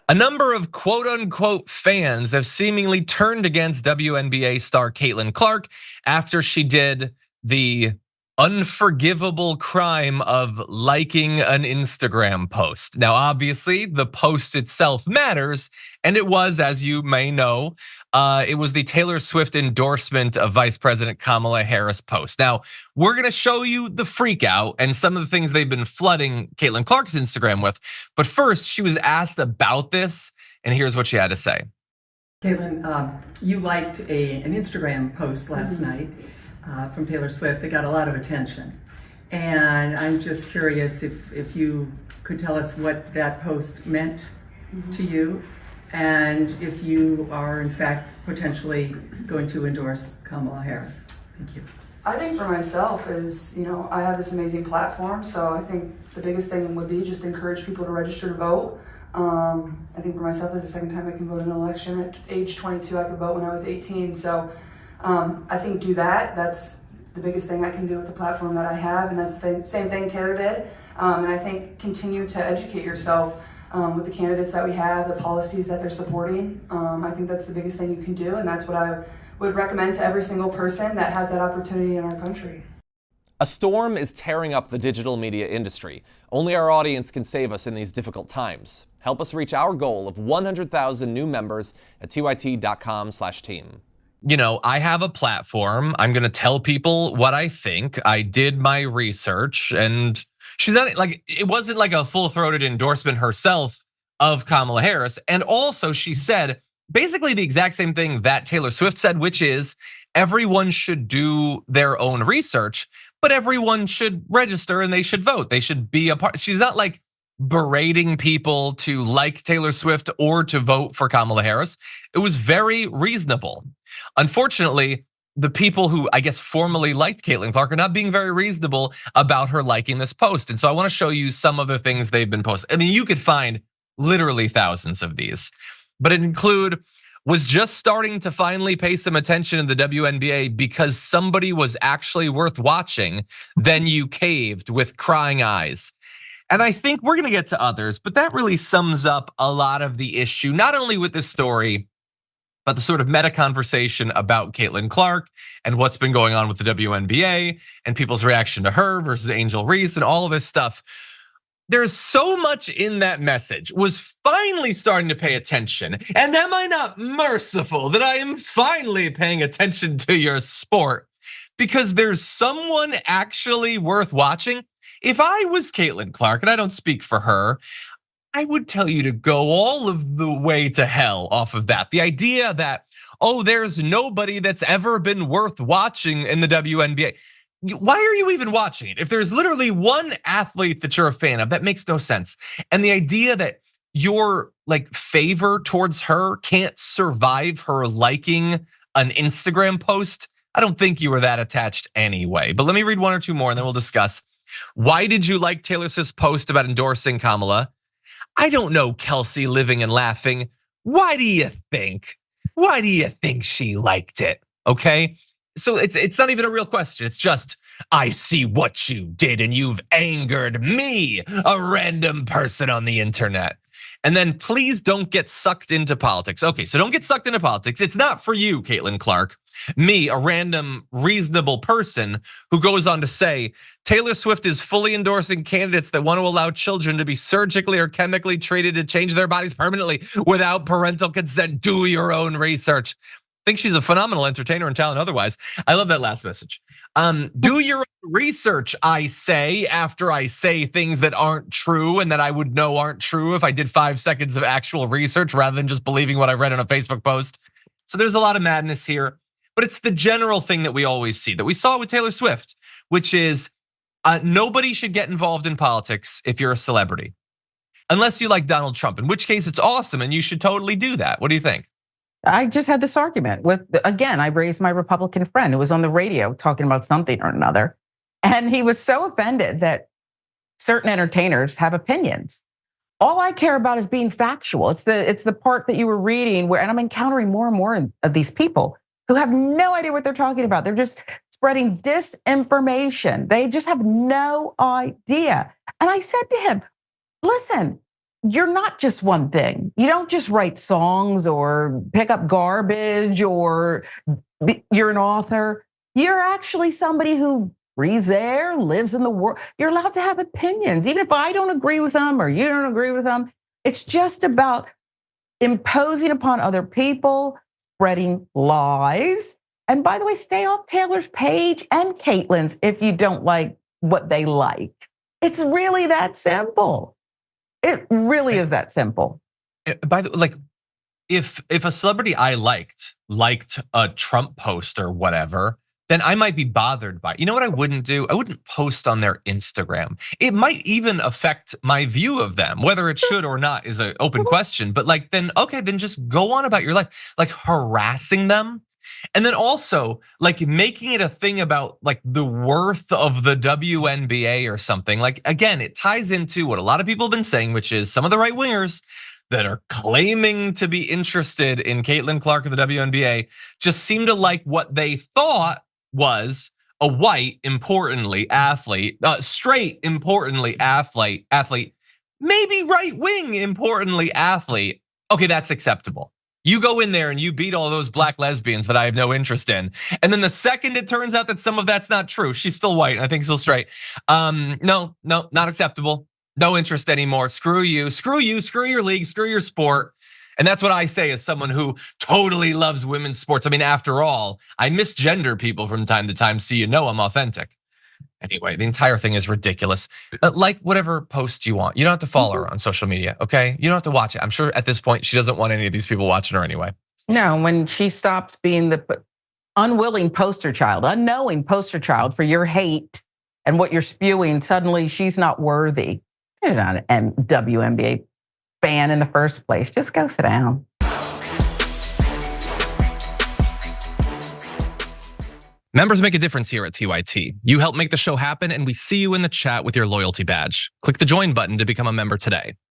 A number of quote unquote fans have seemingly turned against WNBA star Caitlin Clark after she did the unforgivable crime of liking an Instagram post. Now, obviously, the post itself matters, and it was, as you may know, it was the Taylor Swift endorsement of Vice President Kamala Harris post. Now, we're gonna show you the freak out and some of the things they've been flooding Caitlin Clark's Instagram with. But first, she was asked about this, and here's what she had to say. Caitlin, you liked an Instagram post last night from Taylor Swift that got a lot of attention. And I'm just curious if you could tell us what that post meant to you, and if you are in fact potentially going to endorse Kamala Harris. Thank you. I think for myself is, I have this amazing platform, so I think the biggest thing would be just encourage people to register to vote. I think for myself, it's the second time I can vote in an election. At age 22, I could vote when I was 18, so I think do that. That's the biggest thing I can do with the platform that I have, and that's the same thing Taylor did. And I think continue to educate yourself with the candidates that we have, the policies that they're supporting. I think that's the biggest thing you can do, and that's what I would recommend to every single person that has that opportunity in our country. A storm is tearing up the digital media industry. Only our audience can save us in these difficult times. Help us reach our goal of 100,000 new members at tyt.com/team. I have a platform. I'm gonna tell people what I think. I did my research, and she's not like, it wasn't like a full-throated endorsement herself of Kamala Harris. And also she said basically the exact same thing that Taylor Swift said, which is everyone should do their own research, but everyone should register and they should vote. They should be a part. She's not like berating people to like Taylor Swift or to vote for Kamala Harris. It was very reasonable. Unfortunately, the people who I guess formally liked Caitlin Clark are not being very reasonable about her liking this post. And so I want to show you some of the things they've been posting. I mean, you could find literally thousands of these, but it include was just starting to finally pay some attention in the WNBA because somebody was actually worth watching. Then you caved with crying eyes. And I think we're gonna get to others, but that really sums up a lot of the issue, not only with this story, but the sort of meta conversation about Caitlin Clark and what's been going on with the WNBA and people's reaction to her versus Angel Reese and all of this stuff. There's so much in that message, was finally starting to pay attention. And am I not merciful that I am finally paying attention to your sport? Because there's someone actually worth watching. If I was Caitlin Clark, and I don't speak for her, I would tell you to go all of the way to hell off of that. The idea that, there's nobody that's ever been worth watching in the WNBA. Why are you even watching it? If there's literally one athlete that you're a fan of, that makes no sense. And the idea that your favor towards her can't survive her liking an Instagram post, I don't think you were that attached anyway. But let me read one or two more and then we'll discuss. Why did you like Taylor Swift's post about endorsing Kamala? I don't know, Kelsey living and laughing. Why do you think? Why do you think she liked it? Okay. So it's not even a real question. It's just, I see what you did and you've angered me, a random person on the internet. And then please don't get sucked into politics. Okay, so don't get sucked into politics. It's not for you, Caitlin Clark. Me, a random reasonable person who goes on to say, Taylor Swift is fully endorsing candidates that want to allow children to be surgically or chemically treated to change their bodies permanently without parental consent. Do your own research. I think she's a phenomenal entertainer and talent otherwise. I love that last message. Do your own research, I say, after I say things that aren't true and that I would know aren't true if I did 5 seconds of actual research rather than just believing what I read on a Facebook post. So there's a lot of madness here, but it's the general thing that we always see, that we saw with Taylor Swift, which is nobody should get involved in politics if you're a celebrity, unless you like Donald Trump, in which case it's awesome and you should totally do that. What do you think? I just had this argument with, again, I raised my Republican friend who was on the radio talking about something or another. And he was so offended that certain entertainers have opinions. All I care about is being factual. It's the part that you were reading where, and I'm encountering more and more of these people who have no idea what they're talking about. They're just spreading disinformation. They just have no idea. And I said to him, listen, you're not just one thing. You don't just write songs or pick up garbage or you're an author. You're actually somebody who breathes air, lives in the world. You're allowed to have opinions, even if I don't agree with them or you don't agree with them. It's just about imposing upon other people, spreading lies. And by the way, stay off Taylor's page and Caitlyn's if you don't like what they like. It's really that simple. It really is that simple. By the way, like, if a celebrity I liked a Trump post or whatever, then I might be bothered by it. You know what I wouldn't do? I wouldn't post on their Instagram. It might even affect my view of them. Whether it should or not is an open question. But like, then okay, then just go on about your life. Like harassing them. And then also like making it a thing about like the worth of the WNBA or something. Like again, it ties into what a lot of people have been saying, which is some of the right wingers that are claiming to be interested in Caitlin Clark of the WNBA just seem to like what they thought was a white, importantly, athlete, straight, importantly, athlete, maybe right wing, importantly, athlete. Okay, that's acceptable. You go in there and you beat all those black lesbians that I have no interest in. And then the second it turns out that some of that's not true, she's still white and I think still straight. No, not acceptable. No interest anymore. Screw you, screw your league, screw your sport. And that's what I say as someone who totally loves women's sports. I mean, after all, I misgender people from time to time, so you know I'm authentic. Anyway, the entire thing is ridiculous. Like whatever post you want. You don't have to follow her on social media, okay? You don't have to watch it. I'm sure at this point she doesn't want any of these people watching her anyway. No, when she stops being the unwilling poster child, unknowing poster child for your hate and what you're spewing, suddenly she's not worthy. You're not an WNBA fan in the first place. Just go sit down. Members make a difference here at TYT. You help make the show happen, and we see you in the chat with your loyalty badge. Click the join button to become a member today.